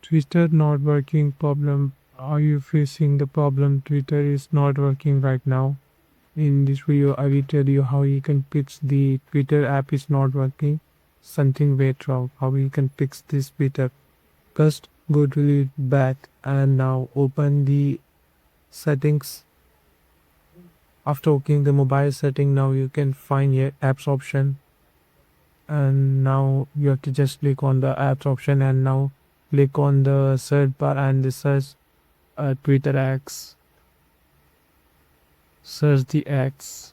Twitter not working problem. Are you facing the problem Twitter is not working right now? In this video, I will tell you how you can fix the Twitter app is not working. Something went wrong. How you can fix this Twitter. First, go to the back and now open the settings. After opening the mobile setting, now you can find your apps option. And now you have to just click on the apps option and now click on the search bar and the search Twitter X. Search the X.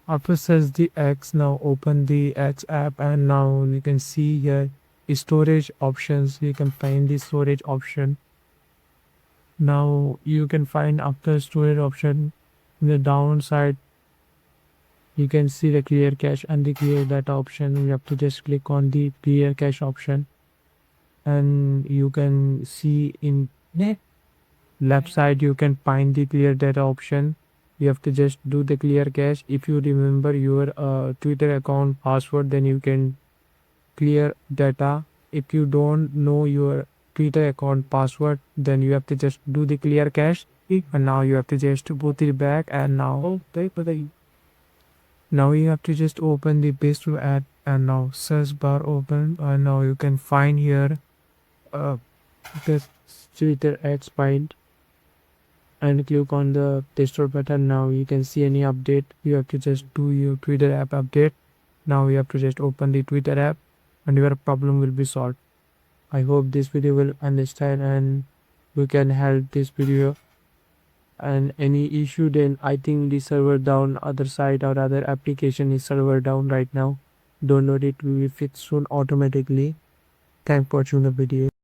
After search the X, now open the X app and now you can see here storage options. You can find the storage option. Now you can find after storage option in the downside you can see the clear cache and the clear data option. You have to just click on the clear cache option and you can see in the left side you can find the clear data option. You have to just do the clear cache. If you remember your Twitter account password, then you can clear data. If you don't know your Twitter account password, then you have to just do the clear cache. And now you have to just put it back and now you have to just open the page to add and now search bar open and now you can find here the Twitter X file and click on the tester button. Now you can see any update. You have to just do your Twitter app update. Now you have to just open the Twitter app and your problem will be solved. I hope this video will understand and we can help this video. And any issue, then I think the server down other side or other application is server down right now. Don't know, it will be fixed soon automatically. Thanks for watching the video.